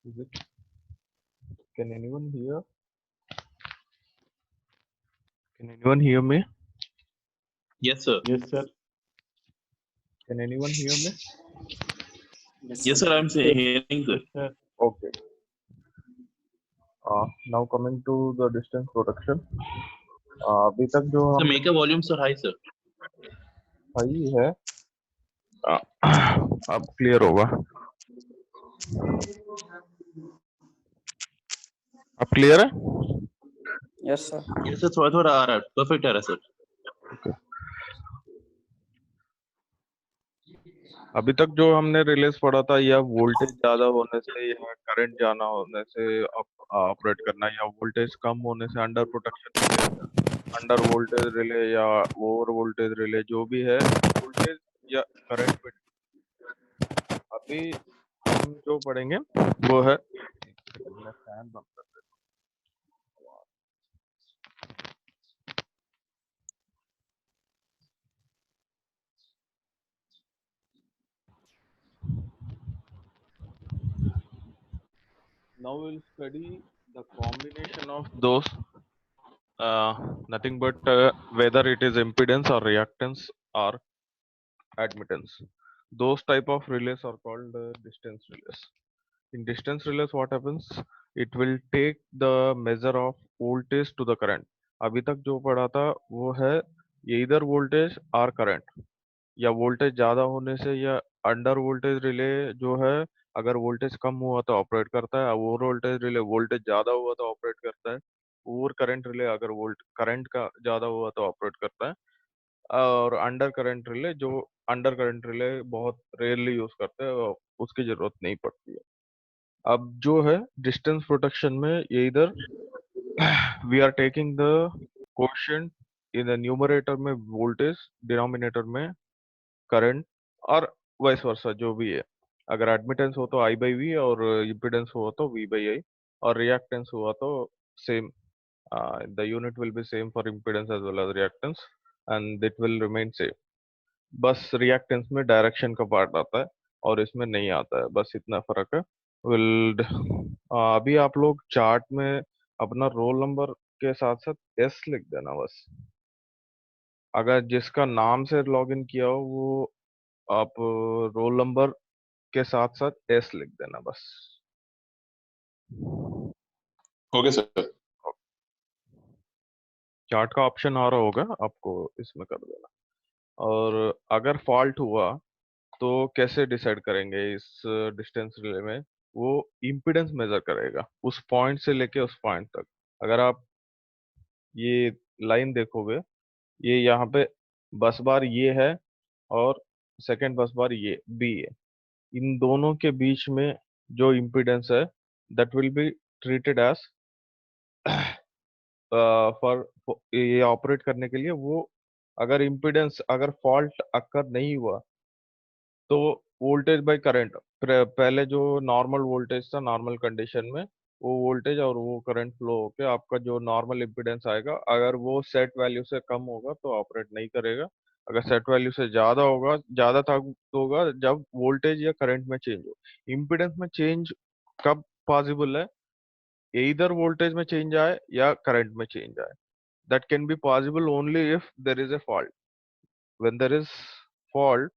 Is it? Can anyone hear? Can anyone hear me? Yes, sir. Yes, sir. Can anyone hear me? Yes, sir. I'm hearing good. Yes, sir. Okay. Now coming to the distance production. अभी तक जो So हम make a volume, sir. High, sir. सही है, अब clear होगा। अब clear है? Yes sir. Yes, sir. थोड़ा थोड़ा आ रहा है। Perfect आ रहा है, sir. अभी तक जो हमने रिलेज पढ़ा था, या वोल्टेज ज्यादा होने से या करंट जाना होने से ऑपरेट करना, या वोल्टेज कम होने से under protection, under voltage relay या ओवर वोल्टेज रिले, जो भी है वोल्टेज या करंट पे। अभी हम जो पढ़ेंगे वो है, मैं फैन बंद कर देता हूँ। Now we'll study the combination of those, nothing but whether it is impedance or reactance or admittance. Those type of relays are called distance relays. In distance relays, what happens? It will take the measure of voltage to the current. अभी तक जो पढ़ा था वो है ये इधर voltage और करंट, या वोल्टेज ज्यादा होने से या अंडर वोल्टेज रिले जो है, अगर वोल्टेज कम हुआ तो ऑपरेट करता है, ओवर वोल्टेज रिले वोल्टेज ज्यादा हुआ तो ऑपरेट करता है, ओवर करंट रिले अगर वोल्ट करंट का ज्यादा हुआ तो ऑपरेट करता है, और अंडर करंट रिले जो अंडर करंट रिले बहुत रेयरली यूज करते हैं, उसकी जरूरत नहीं पड़ती है। अब जो है डिस्टेंस प्रोटेक्शन में ये इधर we are taking the coefficient in the numerator में वोल्टेज, डिनोमिनेटर में करंट, और वाइस वर्सा जो भी है। अगर एडमिटेंस हो तो आई बाई वी, और इम्पिडेंस हुआ तो वी बाई आई, और रिएक्टेंस हुआ तो same, the unit will be same for impedance as well as reactance, and it will remain same. बस रिएक्टेंस में डायरेक्शन का पार्ट आता है और इसमें नहीं आता है, बस इतना फर्क है। विल अभी आप लोग चार्ट में अपना रोल नंबर के साथ साथ एस लिख देना बस। अगर जिसका नाम से लॉगिन किया हो वो आप रोल नंबर के साथ साथ एस लिख देना बस। Okay sir. चार्ट का ऑप्शन आ रहा होगा आपको, इसमें कर देना। और अगर फॉल्ट हुआ तो कैसे डिसाइड करेंगे इस डिस्टेंस रिले में? वो इम्पीडेंस मेजर करेगा उस पॉइंट से लेके उस पॉइंट तक। अगर आप ये लाइन देखोगे, ये यहाँ पे बस बार ये है और सेकंड बस बार ये बी है, इन दोनों के बीच में जो इम्पीडेंस है that will be treated as for ये ऑपरेट करने के लिए। वो अगर इम्पीडेंस अगर फॉल्ट अकर नहीं हुआ तो वोल्टेज बाय करंट, पहले जो नॉर्मल वोल्टेज था नॉर्मल कंडीशन में, वो वोल्टेज और वो करंट फ्लो होके आपका जो नॉर्मल इम्पीडेंस आएगा, अगर वो सेट वैल्यू से कम होगा तो ऑपरेट नहीं करेगा। अगर सेट वैल्यू से ज्यादा होगा, ज्यादा था तो होगा जब वोल्टेज या करंट में चेंज हो। इम्पीडेंस में चेंज कब पॉसिबल है? either voltage में change आए या current में change आए. That can be possible only if there is a fault. When there is fault,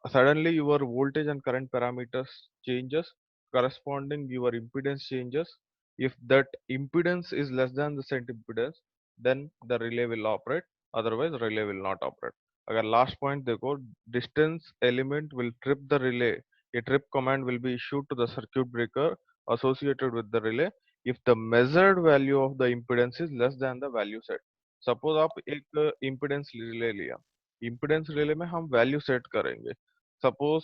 suddenly your voltage and current parameters changes, corresponding your impedance changes. If that impedance is less than the set impedance, then the relay will operate, otherwise relay will not operate. अगर last point देखो, distance element will trip the relay. A trip command will be issued to the circuit breaker associated with the relay if the measured value of the impedance is less than the value set. Suppose आप एक impedance relay लिया, impedance relay में हम value set करेंगे. Suppose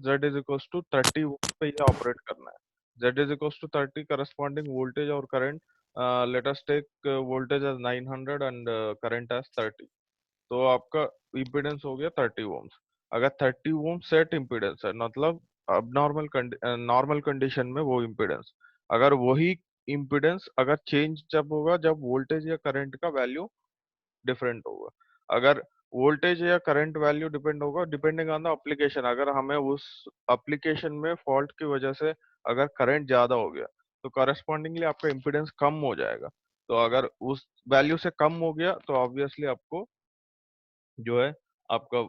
z is equals to 30 volt पे ये operate करना है. z is equals to 30, corresponding voltage और current, let us take voltage as 900 and current as 30. तो आपका इम्पीडेंस हो गया 30 ओम्स. अगर 30 ओम सेट इम्पीडेंस है, मतलब अब नॉर्मल कंडीशन में वो इम्पीडेंस, अगर वही इम्पीडेंस अगर चेंज जब होगा जब वोल्टेज या करंट का वैल्यू डिफरेंट होगा. अगर वोल्टेज या करंट वैल्यू डिपेंड होगा डिपेंडिंग ऑन द एप्लीकेशन. अगर हमें उस एप्लीकेशन में फॉल्ट की वजह से अगर करंट ज्यादा हो गया तो करस्पॉन्डिंगली आपका इम्पीडेंस कम हो जाएगा. तो अगर उस वैल्यू से कम हो गया तो ऑब्वियसली आपको जो है आपका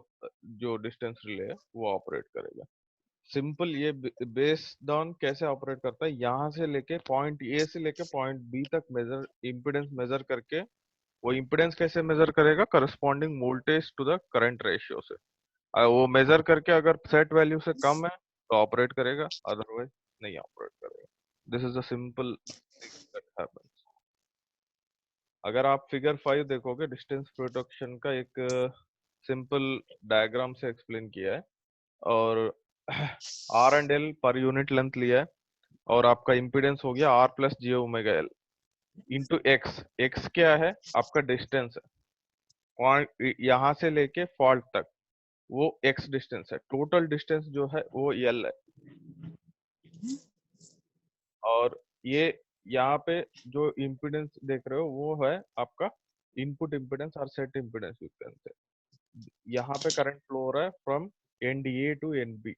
जो डिस्टेंस रिले है वो ऑपरेट करेगा. सिंपल ये बेस्ड ऑन कैसे ऑपरेट करता है, यहाँ से लेके पॉइंट ए से लेके पॉइंट बी तक मेजर इम्पीडेंस मेजर करके, वो इम्पीडेंस कैसे मेजर करेगा, corresponding voltage to the current ratio से. वो मेजर करके अगर सेट वैल्यू से कम है तो ऑपरेट करेगा, अदरवाइज नहीं ऑपरेट करेगा. This is a simple thing that happens. अगर आप फिगर 5 देखोगे, डिस्टेंस प्रोटेक्शन का एक सिंपल डायग्राम से एक्सप्लेन किया है, और R and L per unit length लिया है, और आपका इम्पीडेंस हो गया R plus j omega L into X. X क्या है, आपका डिस्टेंस है यहाँ से लेके फॉल्ट तक, वो एक्स डिस्टेंस है. टोटल डिस्टेंस जो है वो एल है. और ये यहाँ पे जो इम्पीडेंस देख रहे हो वो है आपका इनपुट इम्पीडेंस और सेट इम्पीडेंस से. यहाँ पे करंट फ्लो हो रहा है from end A to end B.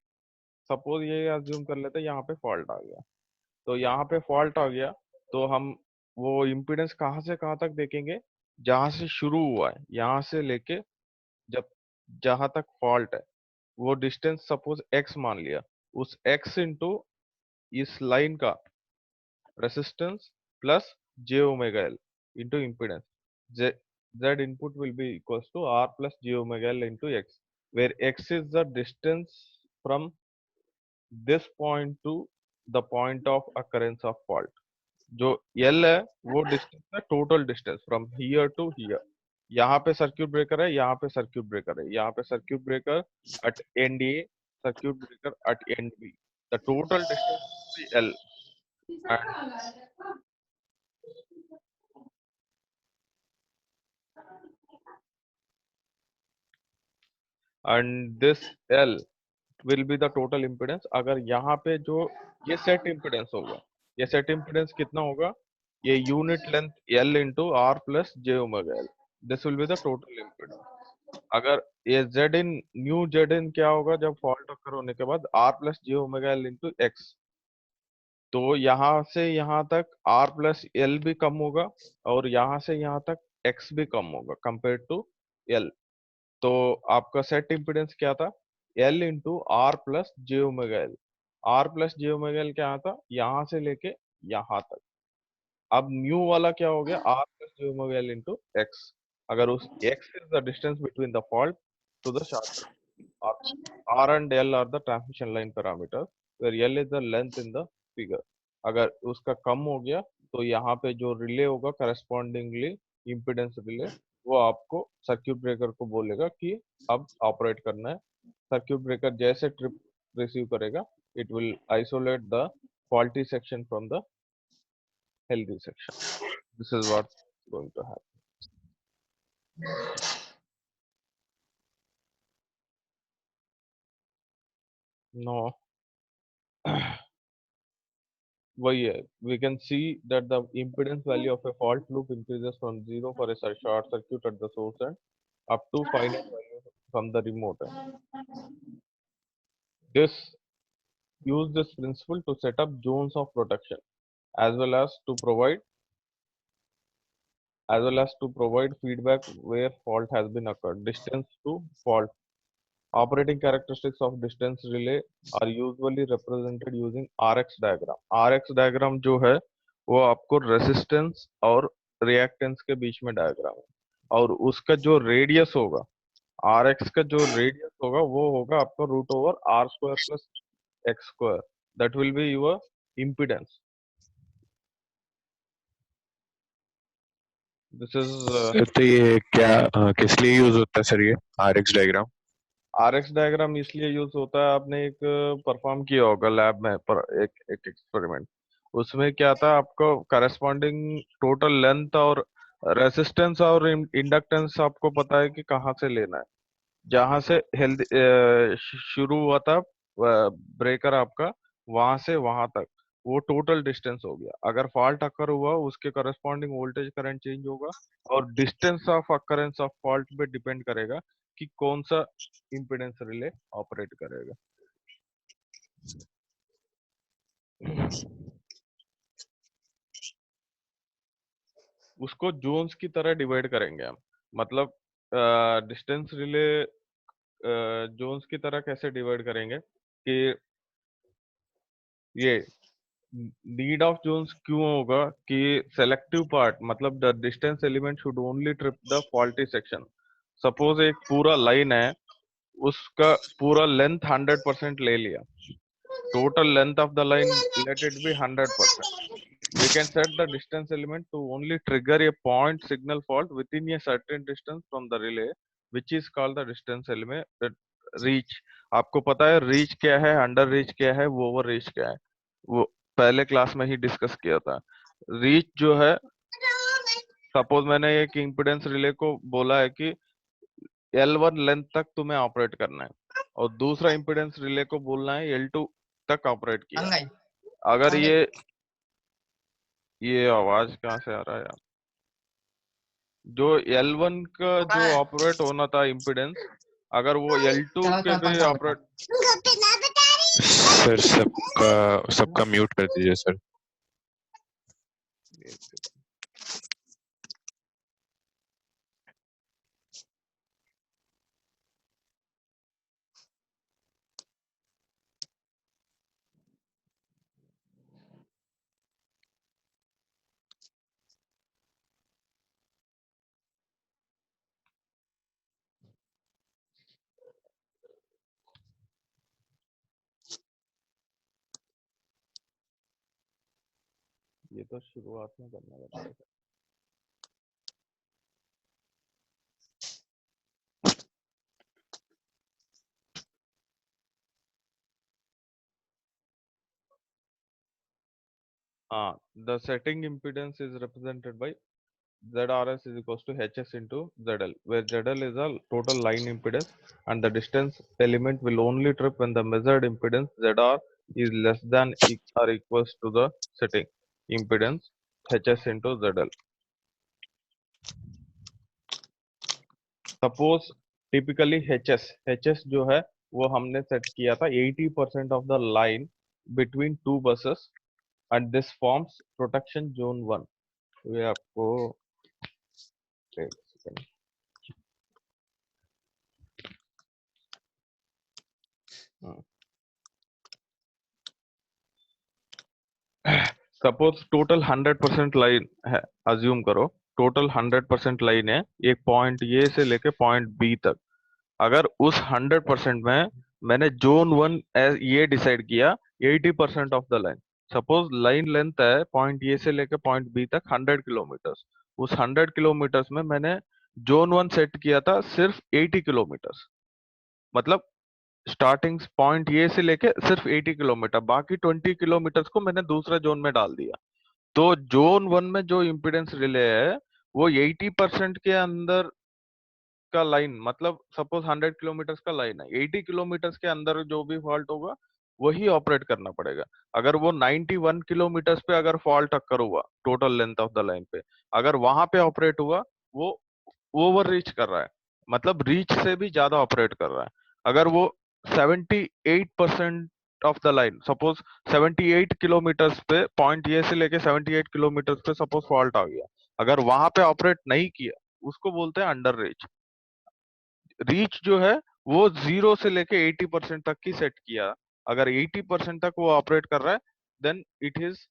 Suppose ये अज्यूम कर लेते हैं यहाँ पे फॉल्ट आ गया. तो यहाँ पे फॉल्ट आ गया तो हम वो इम्पीडेंस कहाँ से कहाँ तक देखेंगे, जहां से शुरू हुआ है यहाँ से लेके जब जहां तक फॉल्ट है वो डिस्टेंस सपोज x मान लिया. उस x इंटू इस लाइन का resistance plus j omega L into impedance. z input will be equals to r plus j omega l into x, where x is the distance from this point to the point of occurrence of fault. जो L है वो distance है, total distance from here to here. यहाँ पे circuit breaker है, यहाँ पे circuit breaker है, यहाँ पे circuit breaker at end A, circuit breaker at end B. The total distance is L, and this L will be the total impedance. अगर यहाँ पे जो ये सेट इम्पिडेंस होगा, ये सेट इम्पिडेंस कितना होगा, ये unit length L into R plus j omega L. This will be the total impedance. अगर ये Z in new Z in क्या होगा जब फॉल्ट अकर होने के बाद R plus j omega L into x. तो यहाँ से यहाँ तक R प्लस एल भी कम होगा और यहाँ से यहाँ तक X भी कम होगा कंपेयर टू L. तो आपका सेट इम्पिडेंस क्या था, L into R plus j omega L. R plus j omega L क्या था, यहाँ से लेके यहाँ तक. अब न्यू वाला क्या हो गया, R plus j omega L into X. अगर उस x is the distance between the fault to the short. R and L are the transmission line parameters, where L is the length in the figure. अगर उसका कम हो गया तो यहाँ पे जो रिले होगा करस्पॉन्डिंगली इम्पिडेंस रिले, वो आपको सर्क्यूट ब्रेकर को बोलेगा कि अब ऑपरेट करना है. सर्क्यूट ब्रेकर जैसे ट्रिप रिसीव करेगा, it will isolate the faulty section from the healthy section. This is what going to happen. No. वही है, we can see that the impedance value of a fault loop increases from 0 for a short circuit at the source end up to finite value from the remote end. This use this principle to set up zones of protection. as well as to provide feedback where fault has been occurred. Distance to fault. Operating characteristics of distance relay are usually represented using RX diagram. RX diagram जो है वो आपको resistance और reactance के बीच में diagram है, और उसका जो रेडियस होगा, RX का जो रेडियस होगा वो होगा आपका root over R square plus X square. That will be your impedance. This is sir तो ये क्या किस लिए यूज होता है सर ये RX डायग्राम? RX डायग्राम इसलिए यूज होता है, आपने एक परफॉर्म किया होगा लैब में पर एक एक्सपेरिमेंट. उसमें क्या था, आपको करस्पॉन्डिंग टोटल लेंथ और रेसिस्टेंस और इंडक्टेंस आपको पता है कि कहाँ से लेना है. जहां से हेल्थ शुरू हुआ था ब्रेकर आपका, वहां से वहां तक वो टोटल डिस्टेंस हो गया. अगर फॉल्ट अकर हुआ उसके करस्पॉन्डिंग वोल्टेज करंट चेंज होगा, और distance of occurrence of fault पे डिपेंड करेगा कि कौन सा इम्पीडेंस रिले ऑपरेट करेगा. उसको जोन्स की तरह डिवाइड करेंगे हम. मतलब डिस्टेंस रिले जोन्स की तरह कैसे डिवाइड करेंगे कि ये नीड ऑफ जोन्स क्यों होगा कि सेलेक्टिव पार्ट, मतलब the distance element should only trip the faulty section. Suppose एक पूरा लाइन है, उसका पूरा लेंथ 100% ले लिया. Total length of the line, let it be 100%. We can set the distance element to only trigger a point signal fault within a certain distance from the relay, which is called the distance element. Reach. आपको पता है reach क्या है, under reach क्या है, over reach क्या है, वो पहले क्लास में ही डिस्कस किया था. reach जो है, सपोज मैंने एक इम्पीडेंस रिले को बोला है कि L1 लेंथ तक तुम्हें ऑपरेट करना है, और दूसरा इम्पीडेंस रिले को बोलना है L2 तक ऑपरेट किया. अगर ये आवाज कहाँ से आ रहा है यार? जो L1 का जो ऑपरेट होना था इम्पीडेंस, अगर वो L2 के भी ऑपरेट. सर सबका म्यूट कर दीजिए सर. ये तो शुरुआत में करना पड़ेगा. हाँ, the setting impedance is represented by ZRS is equals to HS into ZL, where ZL is a total line impedance, and the distance element will only trip when the measured impedance ZR is less than or equals to the setting impedance HS into ZL. Suppose typically HS जो है वो हमने set किया था 80% of the line between two buses, and this forms protection zone 1. ये आपको एक second. Suppose total 100% line है, अज्यूम करो टोटल 100% लाइन है एक पॉइंट ए से लेके पॉइंट बी तक. अगर उस 100% में मैंने जोन 1 ये डिसाइड किया 80% of the line. Suppose line length है पॉइंट ए से लेके पॉइंट बी तक 100 किलोमीटर. उस 100 किलोमीटर में मैंने जोन 1 सेट किया था सिर्फ 80 किलोमीटर. मतलब स्टार्टिंग पॉइंट ए से लेके सिर्फ 80 किलोमीटर, बाकी 20 किलोमीटर को मैंने दूसरा जोन में डाल दिया. तो जोन 1 में जो इम्पीडेंस रिले है वो 80% के अंदर का लाइन, मतलब सपोज 100 किलोमीटर का लाइन है, 80 किलोमीटर के अंदर जो भी फॉल्ट होगा वही ऑपरेट करना पड़ेगा. अगर वो 91 किलोमीटर पे अगर फॉल्ट अकर हुआ total length of the line पे, अगर वहां पे ऑपरेट हुआ वो ओवर रीच कर रहा है, मतलब रीच से भी ज्यादा ऑपरेट कर रहा है. अगर वो 78% of the line, suppose 78 kilometre पे, पॉइंट ए से लेके 78 किलोमीटर पे सपोज फॉल्ट आ गया, अगर वहां पे ऑपरेट नहीं किया उसको बोलते हैं अंडर रीच। रीच जो है वो 0 से लेके 80% तक की सेट किया, अगर 80% तक वो ऑपरेट कर रहा है then it is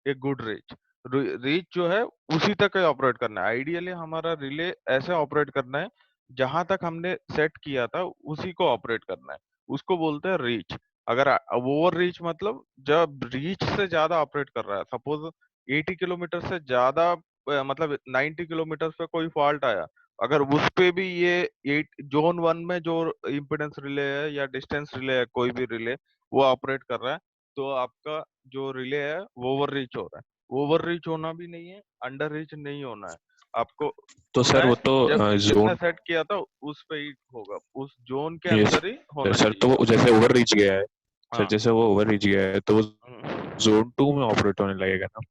a good reach. Reach जो है उसी तक ही ऑपरेट करना है, आइडियली हमारा रिले ऐसे ऑपरेट करना है जहां तक हमने सेट किया था उसी को ऑपरेट करना है, उसको बोलते हैं रीच। अगर ओवर रीच मतलब जब रीच से ज्यादा ऑपरेट कर रहा है, सपोज 80 किलोमीटर से ज्यादा मतलब 90 किलोमीटर पे कोई फॉल्ट आया, अगर उस पे भी ये 8 जोन 1 में जो इम्पीडेंस रिले है या डिस्टेंस रिले है, कोई भी रिले वो ऑपरेट कर रहा है, तो आपका जो रिले है वो ओवर रीच हो रहा है। ओवर रीच होना भी नहीं है, अंडर रीच नहीं होना है, आपको तो होना सर है वो तो जब जितना जोन, सेट किया था उस पे ही होगा, उस जोन के यस अंदर ही होना सर, तो चाहिए। वो जैसे ओवर रीच गया है सर, हाँ। जैसे वो ओवर रीच गया है तो वो हम्म। जोन 2 में ऑपरेट होने लगेगा ना?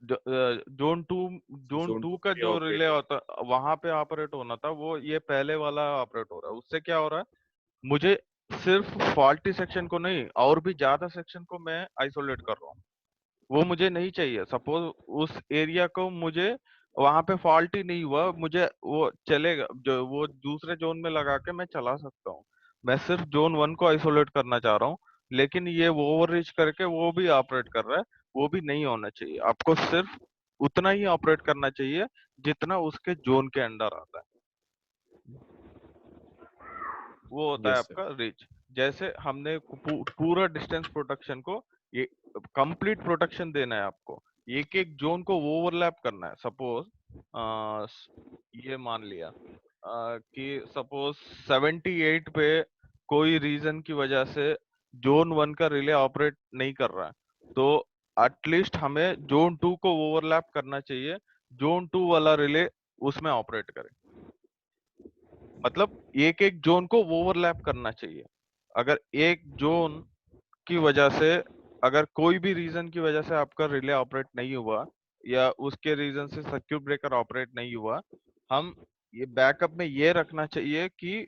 जोन टू, जोन जोन 2 2 का में जो ऑपरेट रिले होगा। होता वहां पे ऑपरेट होना था, वो ये पहले वाला ऑपरेट हो रहा है। उससे क्या हो रहा है, मुझे सिर्फ फॉल्टी सेक्शन को नहीं और भी ज्यादा सेक्शन को मैं आइसोलेट कर रहा हूँ, वो मुझे नहीं चाहिए। सपोज उस एरिया को मुझे वहां पे फॉल्ट ही नहीं हुआ, मुझे वो चलेगा, जो वो दूसरे जोन में लगा के मैं चला सकता हूँ। मैं सिर्फ जोन 1 को आइसोलेट करना चाह रहा हूँ, लेकिन ये वो ओवर रीच करके वो भी ऑपरेट कर रहा है, वो भी नहीं होना चाहिए। आपको सिर्फ उतना ही ऑपरेट करना चाहिए जितना उसके जोन के अंडर आता है, वो होता है यस सर। आपका रीच। जैसे हमने पूरा डिस्टेंस प्रोटेक्शन को, ये कंप्लीट प्रोटेक्शन देना है आपको, एक एक जोन को ओवरलैप करना है। सपोज ये मान लिया कि सपोज 78 पे कोई रीजन की वजह से जोन 1 का रिले ऑपरेट नहीं कर रहा है, तो एटलीस्ट हमें जोन 2 को ओवरलैप करना चाहिए, जोन 2 वाला रिले उसमें ऑपरेट करे। मतलब एक एक जोन को ओवरलैप करना चाहिए। अगर एक जोन की वजह से, अगर कोई भी रीजन की वजह से आपका रिले ऑपरेट नहीं हुआ या उसके रीजन से सर्क्यूट ब्रेकर ऑपरेट नहीं हुआ, हम ये बैकअप में ये रखना चाहिए कि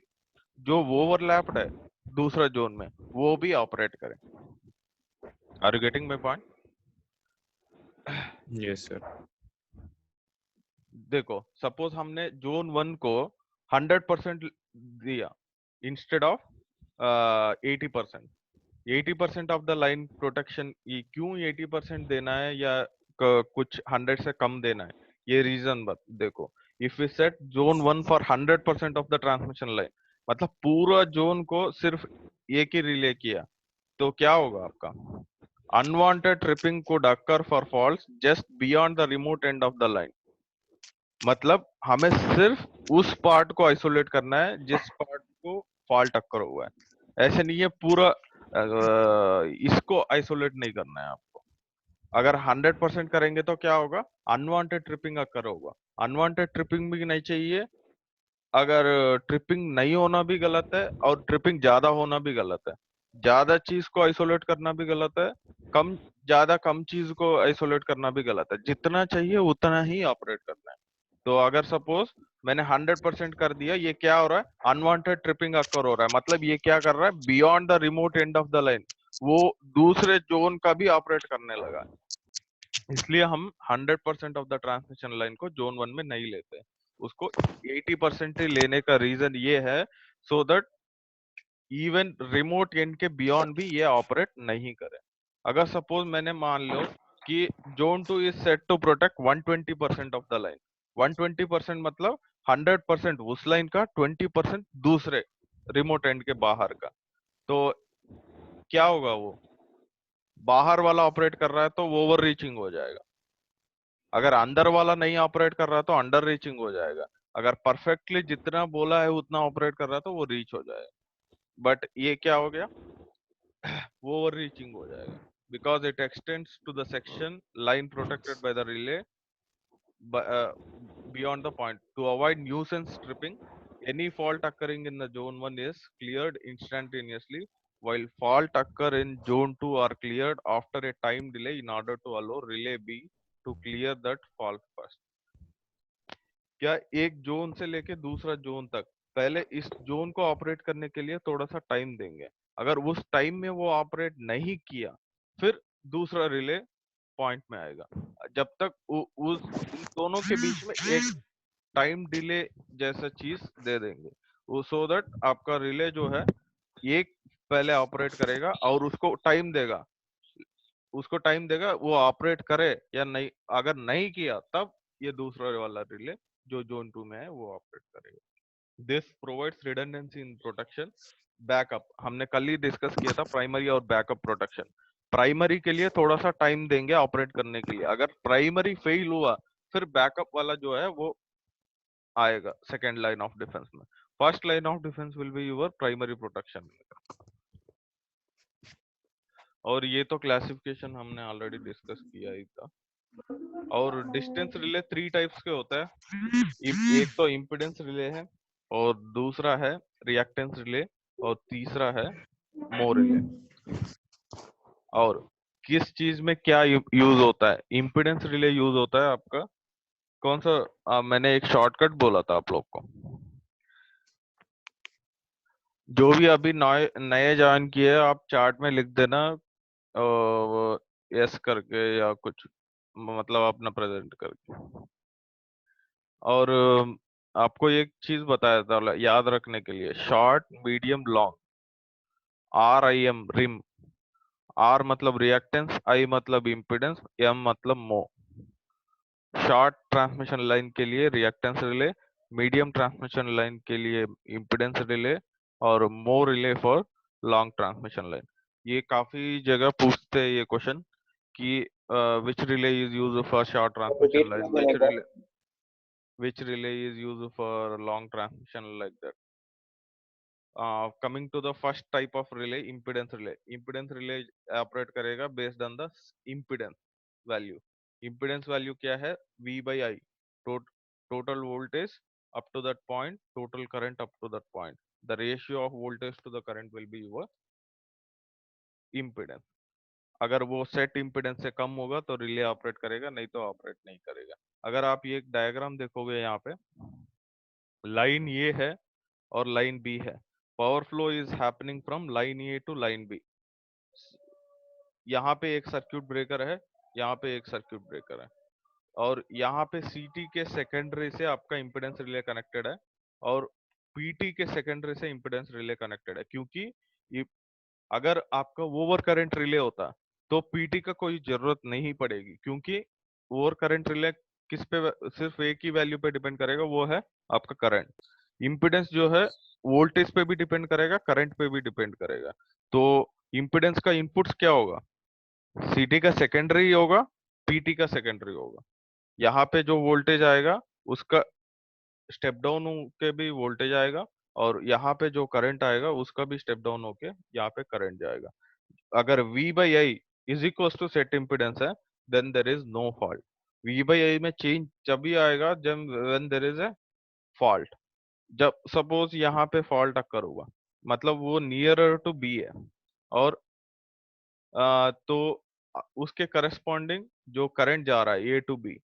जो ओवरलैप्ड है दूसरा जोन में वो भी ऑपरेट करे। Are you getting my point? Yes sir. देखो सपोज हमने जोन 1 को 100% दिया instead of 80%। 80% of the line protection, ये क्यों 80% देना है या कुछ 100 से कम देना है, ये रीजन देखो। If we set zone 1 for 100% of the transmission line, मतलब पूरा जोन को सिर्फ एक ही रिले किया, तो क्या होगा आपका, unwanted tripping could occur for faults just beyond the remote end of the line। मतलब हमें सिर्फ उस पार्ट को आइसोलेट करना है जिस पार्ट को फॉल्ट अक्कर हुआ है, ऐसे नहीं है पूरा इसको आइसोलेट नहीं करना है आपको। अगर 100% करेंगे तो क्या होगा, अनवांटेड ट्रिपिंग अक्कर होगा। अनवांटेड ट्रिपिंग भी नहीं चाहिए, अगर ट्रिपिंग नहीं होना भी गलत है और ट्रिपिंग ज्यादा होना भी गलत है। ज्यादा चीज को आइसोलेट करना भी गलत है, कम ज्यादा कम चीज को आइसोलेट करना भी गलत है, जितना चाहिए उतना ही ऑपरेट करना है। तो अगर सपोज मैंने 100% कर दिया, ये क्या हो रहा है, अनवांटेड ट्रिपिंग अक्कर हो रहा है, मतलब ये क्या कर रहा है, beyond the remote end of the line वो दूसरे जोन का भी ऑपरेट करने लगा है। इसलिए हम 100% ऑफ द ट्रांसमिशन लाइन को जोन 1 में नहीं लेते, उसको 80% ही लेने का रीजन ये है, so that even remote and के बियॉन्ड भी ये ऑपरेट नहीं करे। अगर सपोज मैंने मान लो कि zone 2 is set to protect 120% of the line, 120% मतलब 100% उस लाइन का, 20% दूसरे रिमोट एंड के बाहर का, तो क्या होगा, वो बाहर वाला ऑपरेट कर रहा है तो वो ओवर रीचिंग हो जाएगा। अगर अंदर वाला नहीं ऑपरेट कर रहा तो अंडर रीचिंग हो जाएगा। अगर परफेक्टली जितना बोला है उतना ऑपरेट कर रहा तो वो रीच हो जाएगा। बट ये क्या हो गया, वो ओवर रीचिंग हो जाएगा, because it extends to the section line protected by the relay beyond the point. To avoid nuisance tripping, any fault occurring in the zone 1 is cleared instantaneously, while fault occur in zone 2 are cleared after a time delay in order to allow relay B to clear that fault first। क्या एक zone से लेके दूसरा zone तक पहले इस zone को operate करने के लिए थोड़ा सा टाइम देंगे, अगर उस टाइम में वो ऑपरेट नहीं किया फिर दूसरा रिले पॉइंट में आएगा। जब तक उस इन दोनों के बीच में एक टाइम डिले जैसा चीज दे देंगे वो, सो दैट आपका रिले जो है एक पहले ऑपरेट करेगा और उसको टाइम देगा वो ऑपरेट करे या नहीं। अगर नहीं किया तब ये दूसरा वाला रिले जो जोन 2 में है वो ऑपरेट करेगा। This provides redundancy in protection. Backup हमने कल ही डिस्कस किया था, प्राइमरी और बैकअप प्रोटेक्शन। प्राइमरी के लिए थोड़ा सा टाइम देंगे ऑपरेट करने के लिए, अगर प्राइमरी फेल हुआ फिर बैकअप वाला जो है वो आएगा सेकेंड लाइन ऑफ डिफेंस में। First line of defence will be your primary protection. और ये तो क्लासिफिकेशन हमने ऑलरेडी डिस्कस किया ही था। और डिस्टेंस रिले 3 टाइप्स के होता है। एक तो इम्पीडेंस रिले है, और दूसरा है रिएक्टेंस रिले, और तीसरा है मोर रिले। और किस चीज में क्या यूज होता है? इम्पीडेंस रिले यूज होता है आपका कौन सा? मैंने एक शॉर्टकट बोला था आप लोग को। जो भी अभी नए नए ज्वाइन किए आप चार्ट में लिख देना यस करके या कुछ, मतलब अपना प्रेजेंट करके। और आपको एक चीज बताया था याद रखने के लिए, short medium long, RIM rim. R मतलब रिएक्टेंस, I मतलब इम्पीडेंस, M मतलब मो। शॉर्ट ट्रांसमिशन लाइन के लिए reactance relay, medium transmission line के लिए इम्पीडेंस रिले, और mho relay for long transmission line. ये काफी जगह पूछते हैं ये क्वेश्चन कि which relay is used for short transmission repeat line, कर देने का। which relay is used for long transmission, like that. Coming to the first type of relay, impedance relay. Impedance relay operate करेगा based on the impedance value. Impedance value क्या है? V by I. Total voltage up to that point, total current up to that point. The ratio of voltage to the current will be your impedance. अगर वो set impedance से कम होगा तो relay operate करेगा, नहीं तो ऑपरेट नहीं करेगा। अगर आप ये एक डायग्राम देखोगे, यहाँ पे लाइन ये है और लाइन बी है। Power flow is happening from line A to line B. यहाँ पे एक सर्क्यूट ब्रेकर है, यहाँ पे एक सर्क्यूट ब्रेकर है, और यहाँ पे सीटी के सेकेंडरी से आपका इम्पीडेंस रिले कनेक्टेड है, और पीटी के सेकेंडरी से इम्पीडेंस रिले कनेक्टेड है। क्योंकि ये अगर आपका ओवर करंट रिले होता तो पीटी का कोई जरूरत नहीं पड़ेगी, क्योंकि ओवर करंट रिले किस पे सिर्फ एक ही वैल्यू पे डिपेंड करेगा, वो है आपका करंट। इम्पीडेंस जो है वोल्टेज पे भी डिपेंड करेगा, करंट पे भी डिपेंड करेगा। तो इम्पीडेंस का इनपुट्स क्या होगा? सीटी का सेकेंडरी होगा, पीटी का सेकेंडरी होगा। यहाँ पे जो वोल्टेज आएगा उसका स्टेप डाउन होके भी वोल्टेज आएगा, और यहाँ पे जो करंट आएगा उसका भी स्टेप डाउन होके यहाँ पे करंट जाएगा। अगर V by I is equals to set impedance है, then there is no fault. V by I में चेंज तभी आएगा जब when there is a fault. जब सपोज यहाँ पे फॉल्ट अकर हुआ, मतलब वो नियरर टू बी है, और तो उसके करस्पॉन्डिंग जो करंट जा रहा है A to B,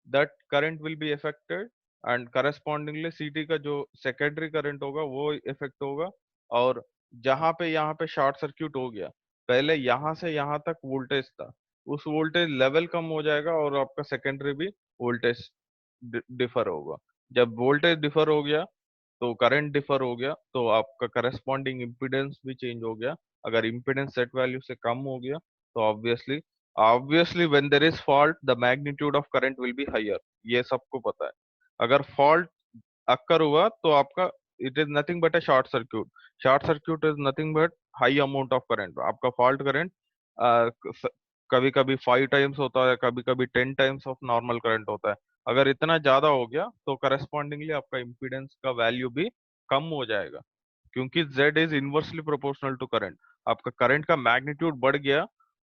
that current will be affected, and correspondingly CT का जो सेकेंडरी करंट होगा वो इफेक्ट होगा। और जहां पे यहाँ पे शॉर्ट सर्क्यूट हो गया, पहले यहाँ से यहाँ तक वोल्टेज था, उस वोल्टेज लेवल कम हो जाएगा और आपका सेकेंडरी भी वोल्टेज डिफर होगा। जब वोल्टेज डिफर हो गया तो करंट डिफर हो गया, तो आपका करस्पॉन्डिंग इम्पीडेंस भी चेंज हो गया। अगर इम्पीडेंस सेट वैल्यू से कम हो गया तो obviously when there is fault the magnitude of current will be higher, ये सबको पता है। अगर फॉल्ट अक्कर हुआ तो आपका it is nothing but a short circuit. Short circuit is nothing but high amount of current. आपका फॉल्ट करंट कभी कभी 5 टाइम्स होता है, कभी कभी 10 टाइम्स ऑफ नॉर्मल करंट होता है। अगर इतना ज्यादा हो गया तो करस्पॉन्डिंगली आपका इम्पीडेंस का वैल्यू भी कम हो जाएगा, क्योंकि Z is inversely proportional to current. आपका करंट का मैग्नीट्यूड बढ़ गया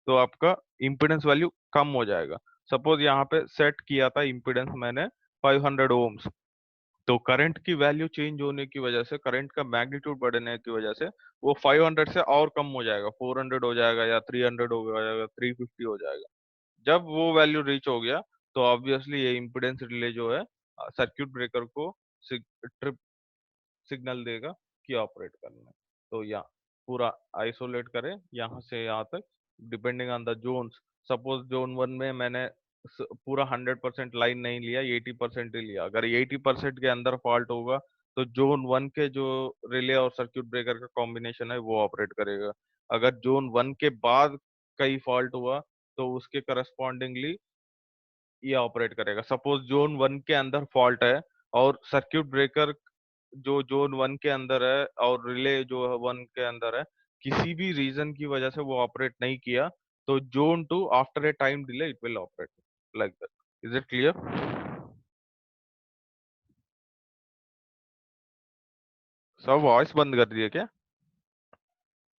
तो आपका इम्पीडेंस वैल्यू कम हो जाएगा। सपोज यहाँ पे सेट किया था इम्पीडेंस मैंने 500 ओम्स, तो करंट की वैल्यू चेंज होने की वजह से, करंट का मैग्नीट्यूड बढ़ने की वजह से वो 500 से और कम हो जाएगा, 400 हो जाएगा, या 300 हो जाएगा, 350 हो जाएगा। जब वो वैल्यू रीच हो गया तो ऑब्वियसली ये इम्पीडेंस रिले जो है सर्क्यूट ब्रेकर को ट्रिप सिग्नल देगा कि ऑपरेट करना है। तो या पूरा आइसोलेट करे यहाँ से यहाँ तक, depending on the zones. Suppose zone 1 में मैंने पूरा 100% लाइन नहीं लिया, 80% ही लिया। अगर 80% के अंदर फॉल्ट होगा तो जोन 1 के जो रिले और सर्किट ब्रेकर का कॉम्बिनेशन है वो ऑपरेट करेगा। अगर जोन 1 के बाद कहीं फॉल्ट हुआ तो उसके करस्पॉन्डिंगली ये ऑपरेट करेगा। सपोज जोन 1 के अंदर फॉल्ट है और सर्किट ब्रेकर जो जोन 1 के अंदर है और रिले जो 1 के अंदर है, किसी भी रीजन की वजह से वो ऑपरेट नहीं किया, तो zone 2 after a time delay it will operate like that. Is it clear? सब वॉइस बंद कर दिए क्या?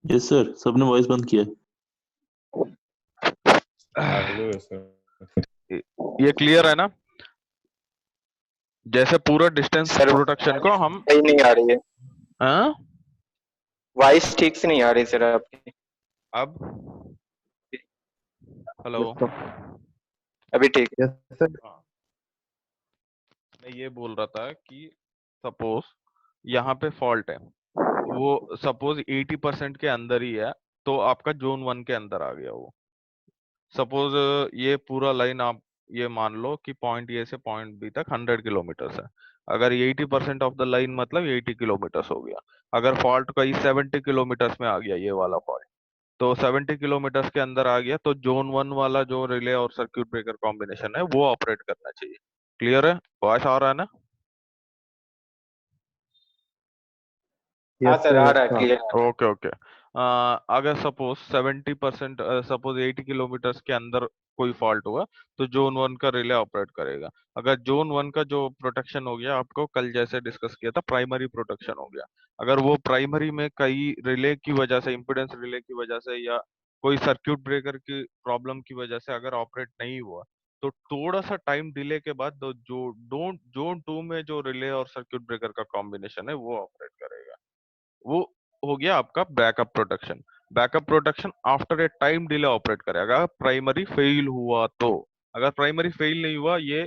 यस सर, सबने वॉइस बंद किया। ये क्लियर है ना? जैसे पूरा डिस्टेंस सर प्रोटेक्शन को हम सही नहीं आ रही है, हाँ? वॉइस ठीक से नहीं आ रही सर आपकी। अब हेलो, अभी ठीक है। हाँ, मैं ये बोल रहा था कि सपोज यहाँ पे फॉल्ट है, वो सपोज 80% के अंदर ही है, तो आपका जोन 1 के अंदर आ गया वो। सपोज ये पूरा लाइन आप ये मान लो कि पॉइंट ए से पॉइंट बी तक 100 किलोमीटर है। अगर 80% ऑफ द लाइन मतलब 80 किलोमीटर हो गया। अगर फॉल्ट कहीं 70 किलोमीटर में आ गया, ये वाला फॉल्ट, तो 70 किलोमीटर के अंदर आ गया, तो जोन 1 वाला जो रिले और सर्किट ब्रेकर कॉम्बिनेशन है वो ऑपरेट करना चाहिए। क्लियर है? वॉइस आ रहा है ना? हाँ सर, आ रहा है, क्लियर। Okay okay. अगर सपोज 70%, सपोज 80 किलोमीटर के अंदर कोई फॉल्ट हुआ, तो जोन 1 का रिले ऑपरेट करेगा। अगर जोन 1 का जो प्रोटेक्शन हो गया, आपको कल जैसे डिस्कस किया था, प्राइमरी प्रोटेक्शन हो गया। अगर वो प्राइमरी में कई रिले की वजह से, इम्पिडेंस रिले की वजह से या कोई सर्किट ब्रेकर की प्रॉब्लम की वजह से अगर ऑपरेट नहीं हुआ, तो थोड़ा सा टाइम डिले के बाद जो जोन 2 में जो रिले और सर्किट ब्रेकर का कॉम्बिनेशन है वो ऑपरेट करेगा। वो हो गया आपका backup protection. Backup protection after a time delay operate करेगा प्राइमरी फेल हुआ तो। अगर प्राइमरी फेल नहीं हुआ, ये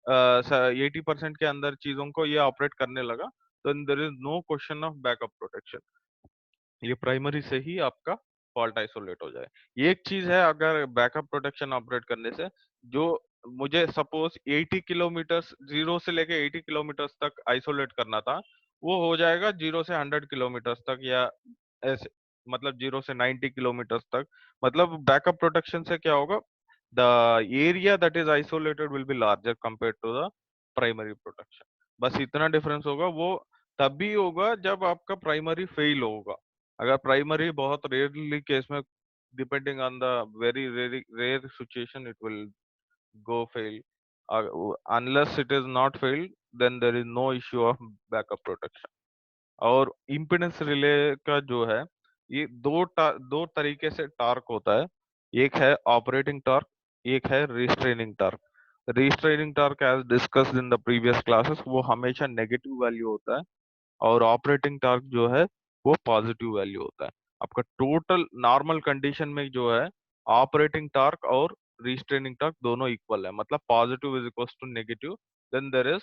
80% के अंदर चीजों को ये ऑपरेट करने लगा, तो there is no question of backup protection. ये प्राइमरी से ही आपका फॉल्ट आइसोलेट हो जाए। ये एक चीज है, अगर बैकअप प्रोटेक्शन ऑपरेट करने से जो मुझे सपोज 80 किलोमीटर, जीरो से लेके 80 किलोमीटर तक आइसोलेट करना था, वो हो जाएगा 0 से 100 किलोमीटर तक, या ऐसे मतलब 0 से 90 किलोमीटर तक। मतलब बैकअप प्रोटेक्शन से क्या होगा, the area that is isolated will be larger compare to the primary protection. बस इतना डिफरेंस होगा। वो तभी होगा जब आपका प्राइमरी फेल होगा। अगर प्राइमरी बहुत रेयरली केस में, depending on the very rare situation, it will go fail. Unless it is not failed, then there is no issue of backup protection. और इम्पीडेंस रिले का जो है, ये दो तरीके से टार्क होता है। एक है ऑपरेटिंग टार्क, एक है restraining torque. Restraining torque as discussed in the previous classes, वो हमेशा नेगेटिव वैल्यू होता है, और ऑपरेटिंग टार्क जो है वो पॉजिटिव वैल्यू होता है। आपका टोटल नॉर्मल कंडीशन में जो है, ऑपरेटिंग टार्क और रिस्ट्रेनिंग टार्क दोनों इक्वल है, मतलब positive is equal to negative, then there is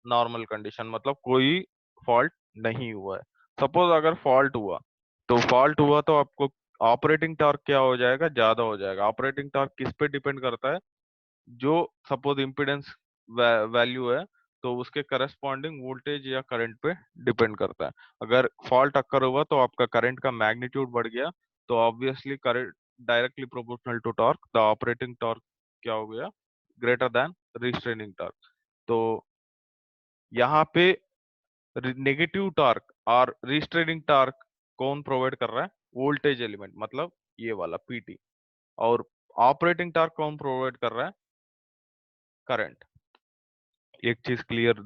normal condition, मतलब कोई फॉल्ट नहीं हुआ है। सपोज अगर फॉल्ट हुआ तो आपको ऑपरेटिंग टार्क क्या हो जाएगा, ज्यादा हो जाएगा। ऑपरेटिंग टार्क किस पे डिपेंड करता है, जो सपोज इम्पीडेंस वैल्यू है, तो उसके करस्पॉन्डिंग वोल्टेज या करंट पे डिपेंड करता है। अगर फॉल्ट अकर हुआ तो आपका करंट का मैग्नीट्यूड बढ़ गया, तो obviously current directly proportional to torque, the operating torque क्या हो गया, ग्रेटर देन रिस्ट्रेनिंग टॉर्क। तो यहाँ पे नेगेटिव टॉर्क और रिस्ट्रेनिंग टॉर्क कौन प्रोवाइड कर रहा है, वोल्टेज एलिमेंट, मतलब ये वाला पीटी। और ऑपरेटिंग टॉर्क कौन प्रोवाइड कर रहा है, करंट। एक चीज क्लियर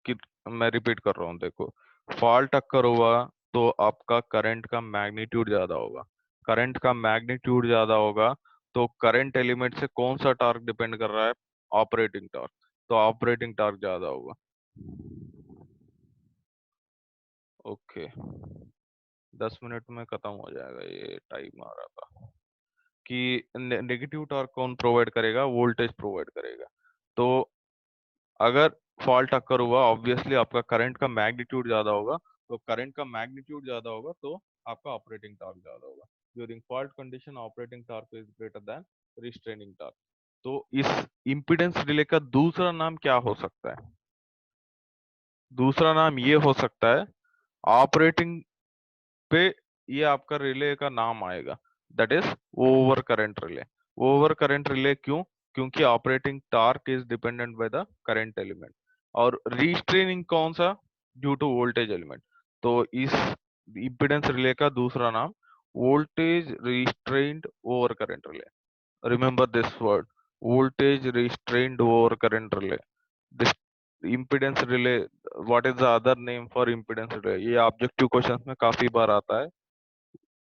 कि मैं रिपीट कर रहा हूँ, देखो, फॉल्ट अक्कर हुआ तो आपका करंट का मैग्नीट्यूड ज्यादा होगा। करंट का मैग्नीट्यूड ज्यादा होगा तो करंट एलिमेंट से कौन सा टॉर्क डिपेंड कर रहा है, ऑपरेटिंग टॉर्क, तो ऑपरेटिंग टॉर्क ज्यादा होगा। ओके, 10 मिनट में खत्म हो जाएगा, ये टाइम आ रहा था कि नेगेटिव टॉर्क कौन प्रोवाइड करेगा, वोल्टेज प्रोवाइड करेगा। तो अगर फॉल्ट अकर हुआ, ऑब्वियसली आपका करंट का मैग्नीट्यूड ज्यादा होगा, तो करंट का मैग्नीट्यूड ज्यादा होगा तो आपका ऑपरेटिंग टॉर्क ज्यादा होगा। During fault condition operating torque is greater than restraining torque. तो इस इम्पीडेंस रिले का दूसरा नाम क्या हो सकता है? दूसरा नाम ये हो सकता है, ऑपरेटिंग पे ये आपका रिले का नाम आएगा, that is over current relay. Over current relay क्यों? क्योंकि operating torque is dependent by the current element. और रिस्ट्रेनिंग कौन सा? Due to voltage element. तो इस इम्पीडेंस रिले का दूसरा नाम voltage restrained over current relay. Remember this word, voltage restrained over current relay. This impedance relay, what is the other name for impedance relay? ये objective questions में काफी बार आता है।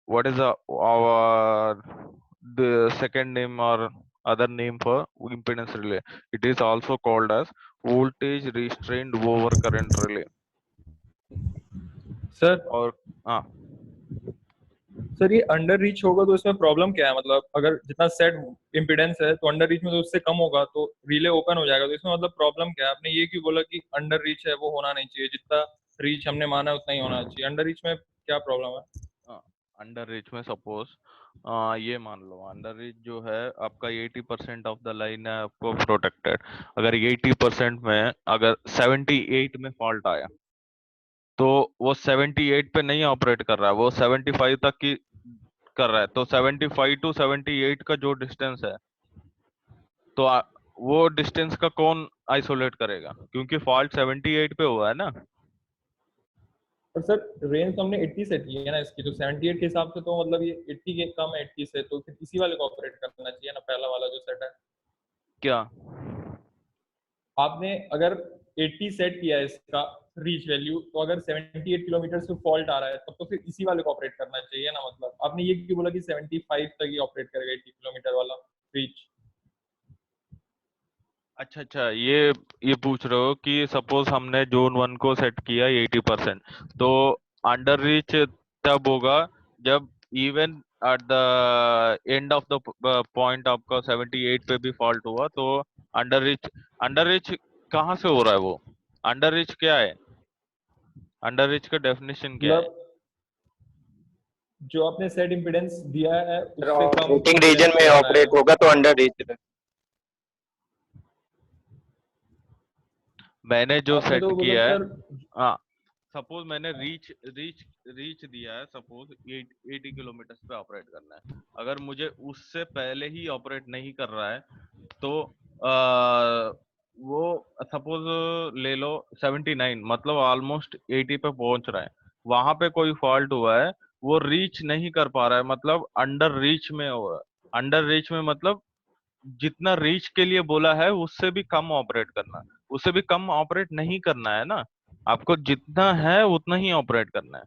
What is the second name or other name for impedance relay? It is also called as voltage restrained over current relay. Sir और हाँ, sir ये under reach होगा तो इसमें प्रॉब्लम क्या है? मतलब अगर जितना सेट इम्पिडेंस है तो अंडर रीच में तो उससे कम होगा तो रिले ओपन हो जाएगा, तो इसमें मतलब प्रॉब्लम क्या है? आपने ये क्यों बोला कि अंडर रीच है वो होना नहीं चाहिए, जितना रीच हमने माना है उतना ही होना चाहिए? अंडर रीच में क्या प्रॉब्लम है? अंडर रीच में सपोज ये मान लो, अंडर रीच जो है आपका 80% ऑफ द लाइन है आपको प्रोटेक्टेड। अगर 80% में अगर 78 में फॉल्ट आया तो वो 78 पे नहीं ऑपरेट कर रहा है, वो 75 तक की कर रहा है। तो 75 टू 78 का जो डिस्टेंस है, तो वो डिस्टेंस का कौन आइसोलेट करेगा? क्योंकि फॉल्ट 78 पे हुआ है ना। पर सर रेंज तो हमने 80 सेट की है ना इसकी, तो 78 के हिसाब से तो मतलब ये 80 के कम है 80 से, तो फिर इसी वाले को ऑपरेट करना चाहिए ना, पहला वाला जो सेट है। क्या? आपने अगर 80 सेट किया है इसका रीच वैल्यू, तो अगर 78 किलोमीटर से फॉल्ट आ रहा है तब तो फिर इसी वाले को ऑपरेट करना चाहिए ना। मतलब आपने ये क्यों बोला कि 75 तक ही ऑपरेट करेगा 80 किलोमीटर वाला रीच? अच्छा अच्छा, ये पूछ रहे हो कि सपोज हमने जोन 1 को सेट किया 80%, तो अंडर रीच तब होगा जब even at the end of the point आपका 78 पे भी फॉल्ट हुआ तो अंडर रीच। अंडर रीच कहाँ से हो रहा है? वो अंडर रीच क्या है? अंडर रीच का डेफिनेशन क्या है? मतलब जो आपने सेट इम्पिडेंस दिया है उससे कम ऑपरेटिंग रीजन इम्पिडेंस में पे आ रहा है। ऑपरेट होगा तो अंडर रीच। मैंने जो आपने सेट तो मतलब किया है, सर हाँ, सपोज मैंने रीच रीच रीच दिया है, सपोज 80 किलोमीटर पे ऑपरेट करना है। अगर मुझे उससे पहले ही ऑपरेट नहीं कर रहा है तो वो सपोज ले लो 79, मतलब ऑलमोस्ट 80 पे पहुंच रहा है, वहां पे कोई फॉल्ट हुआ है, वो रीच नहीं कर पा रहा है, मतलब अंडर रीच में हुआ है। अंडर रीच में मतलब जितना रीच के लिए बोला है उससे भी कम ऑपरेट करना, उससे भी कम ऑपरेट नहीं करना है ना। आपको जितना है उतना ही ऑपरेट करना है।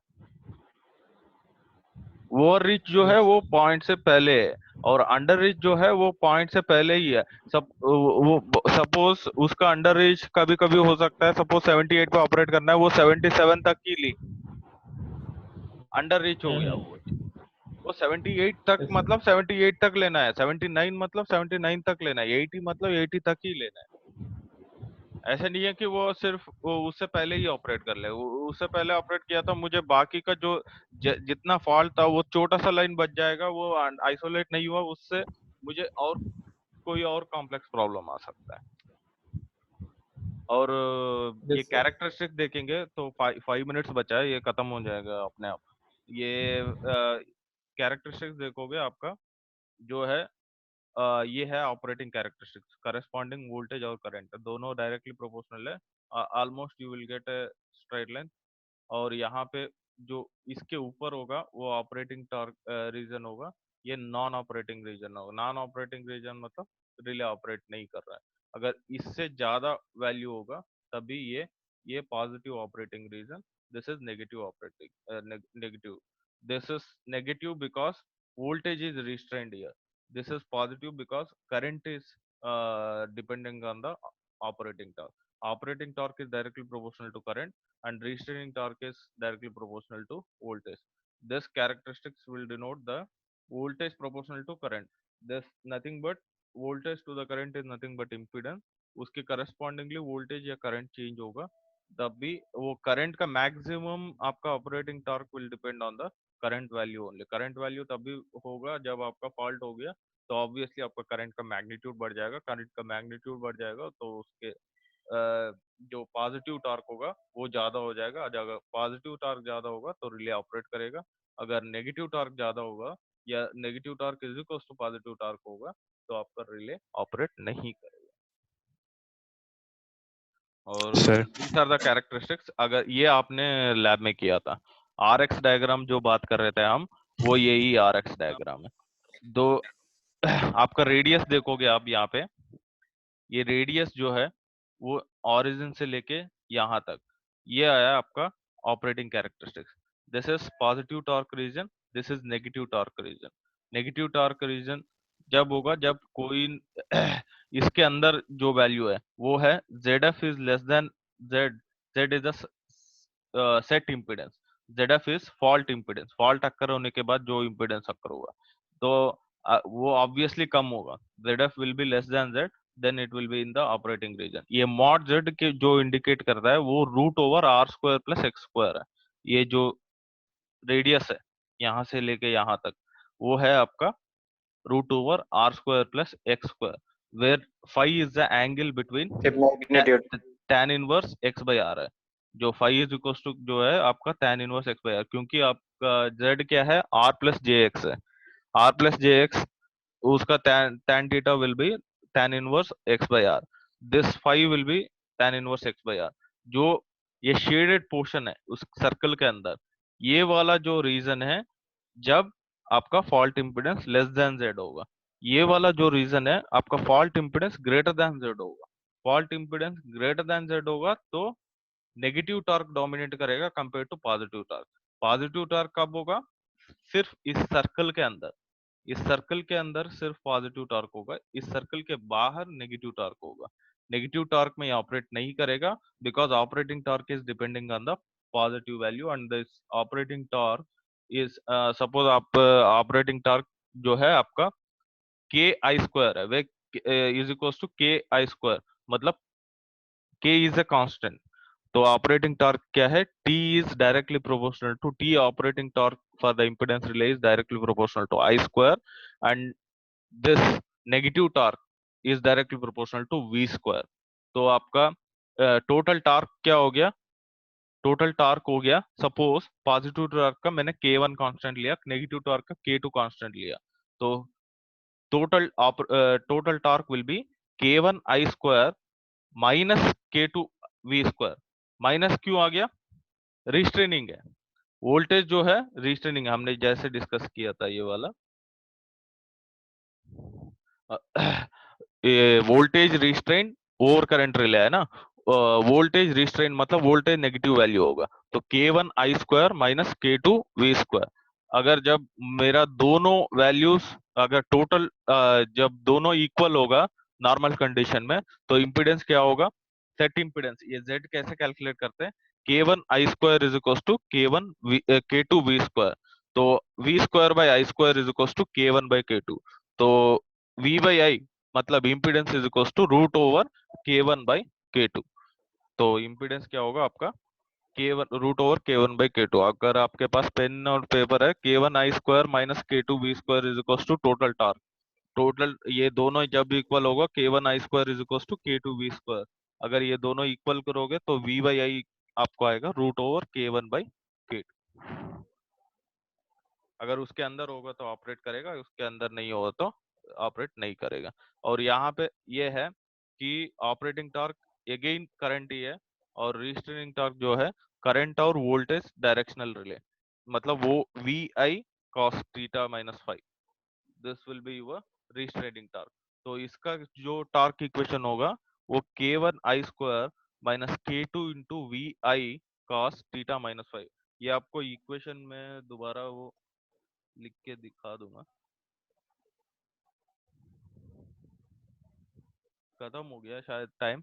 वो रिच जो है वो पॉइंट से पहले है, और अंडर रिच जो है वो पॉइंट से पहले ही है। सब वो सपोज उसका अंडर रिच कभी कभी हो सकता है, सपोज 78 पे ऑपरेट करना है, वो 77 तक की ली, अंडर रिच हो गया वो 78 तक, मतलब 78 तक लेना है, 79 मतलब 79 तक लेना है, 80 मतलब 80 तक ही लेना है। ऐसा नहीं है कि वो सिर्फ वो उससे पहले ही ऑपरेट कर ले। उससे पहले ऑपरेट किया तो मुझे बाकी का जो जितना फॉल्ट था वो छोटा सा लाइन बच जाएगा, वो आइसोलेट नहीं हुआ, उससे मुझे और कोई और कॉम्प्लेक्स प्रॉब्लम आ सकता है। और ये जैसे कैरेक्टरिस्टिक देखेंगे तो 5 मिनट्स बचा है, ये खत्म हो जाएगा अपने आप। ये कैरेक्टरिस्टिक्स देखोगे आपका जो है, ये है ऑपरेटिंग कैरेक्टरिस्टिक्स, करस्पॉन्डिंग वोल्टेज और करंट दोनों डायरेक्टली प्रोपोर्शनल है। Almost you will get a straight line. और यहाँ पे जो इसके ऊपर होगा वो ऑपरेटिंग टॉर्क रीजन होगा, ये नॉन ऑपरेटिंग रीजन होगा। नॉन ऑपरेटिंग रीजन मतलब रिले ऑपरेट नहीं कर रहा है। अगर इससे ज्यादा वैल्यू होगा तभी ये positive operating region, this is negative operating negative, this is negative because voltage is restrained here, this is positive because current is depending on the operating torque. Operating torque is directly proportional to current and restraining torque is directly proportional to voltage. This characteristics will denote the voltage proportional to current. This nothing but voltage to the current is nothing but impedance, उसके correspondingly voltage या current change होगा, तब भी वो current का maximum आपका operating torque will depend on the current value only. Current value तभी होगा जब आपका फॉल्ट हो गया, तो ऑब्वियसली आपका करंट का मैग्नीट्यूड बढ़ जाएगा। करंट का मैग्नीट्यूड बढ़ जाएगा तो उसके जो पॉजिटिव टॉर्क होगा वो ज्यादा हो जाएगा। अगर पॉजिटिव टॉर्क ज्यादा होगा तो रिले ऑपरेट करेगा। अगर नेगेटिव टॉर्क ज्यादा होगा या negative torque is equal to positive torque होगा तो आपका रिले ऑपरेट नहीं करेगा। और sir these are the characteristics. अगर ये आपने लैब में किया था, आरएक्स डायग्राम जो बात कर रहे थे हम, वो यही आरएक्स डायग्राम है। दो आपका रेडियस देखोगे आप यहाँ पे, ये रेडियस जो है वो ओरिजिन से लेके यहाँ तक, ये आया आपका operating characteristics. This is positive torque region, this is negative torque region. Negative torque region जब होगा जब कोई इसके अंदर जो वैल्यू है वो है ZF is less than Z, Z is a set impedance, ZF is fault impedance. Fault occur होने के बाद जो इम्पीडेंस अक्कर होगा तो वो ऑब्वियसली कम होगा। ZF will be less than Z, then it will be in the operating region. ये मॉड Z के जो इंडिकेट करता है वो root over R square plus X square है। ये जो रेडियस है यहाँ से लेके यहाँ तक वो है आपका root over R square plus X square, where phi is the angle between magnitude. tan inverse x by R है। जो फाई इज इक्वल टू जो है आपका tan inverse x by R, क्योंकि आपका z क्या है r प्लस जे एक्स है। r प्लस जे एक्स उसका tan theta will be tan inverse x by R. This phi will be tan inverse x by R. जो ये shaded portion है उस सर्कल के अंदर, ये वाला जो रीजन है जब आपका fault impedance less than Z होगा। ये वाला जो रीजन है आपका fault impedance greater than Z होगा। Fault impedance greater than Z होगा तो नेगेटिव टॉर्क डोमिनेट करेगा compare to positive torque. Positive torque कब होगा? सिर्फ इस सर्कल के अंदर, इस सर्कल के अंदर सिर्फ पॉजिटिव टॉर्क होगा, इस सर्कल के बाहर नेगेटिव टॉर्क होगा। नेगेटिव टॉर्क में ऑपरेट नहीं करेगा because operating torque is depending on the positive value and this operating torque is suppose आप ऑपरेटिंग टॉर्क जो है आपका के आई स्क्वायर है, वे इज इक्वल टू के आई स्क्वायर, मतलब के इज अ कांस्टेंट। तो ऑपरेटिंग टॉर्क क्या है? T is directly proportional to T operating torque for the impedance relay is directly proportional to I square, and this negative torque is directly proportional to V square। तो आपका total torque क्या हो गया? Total torque हो गया, suppose positive torque का मैंने K1 constant लिया, नेगेटिव टॉर्क का K2 कांस्टेंट लिया, तो total torque will be K1 I square minus K2 V square. Minus क्यों आ गया? रिस्ट्रेनिंग है, वोल्टेज जो है रिस्ट्रेनिंग, हमने जैसे डिस्कस किया था ये वाला ये voltage restrain over current relay है ना। वोल्टेज रिस्ट्रेन मतलब वोल्टेज नेगेटिव वैल्यू होगा, तो K1 I square minus K2 V square. अगर जब मेरा दोनों वैल्यूज अगर टोटल जब दोनों इक्वल होगा नॉर्मल कंडीशन में, तो इम्पीडेंस क्या होगा? Set impedance. ये Z कैसे कैलकुलेट करते हैं? K1 I square is equal to K2 V square. तो V square by I square is equal to K1 by K2। तो V बाई I मतलब impedance is equal to root over K1 by K2। तो impedance क्या होगा आपका? K1 root over K1 by K2। अगर आपके पास pen और paper है, K1 I square minus K2 V square is equal to total torque. Total ये दोनों जब इक्वल होगा K1 I square is equal to K2 V square. अगर ये दोनों इक्वल करोगे तो V बाई I आपको आएगा root over K1 by K2। अगर उसके अंदर होगा तो ऑपरेट करेगा, उसके अंदर नहीं होगा तो ऑपरेट नहीं करेगा। और यहाँ पे ये है कि ऑपरेटिंग टॉर्क अगेन करंट ही है, और रिस्ट्रेनिंग टॉर्क जो है करंट और वोल्टेज डायरेक्शनल रिले, मतलब वो V I cos theta minus five, this will be your restraining torque. तो इसका जो टॉर्क इक्वेशन होगा वो K1 I square minus K2 into V I cos theta minus five. ये आपको इक्वेशन में दोबारा वो लिख के दिखा दूंगा। खत्म हो गया शायद टाइम।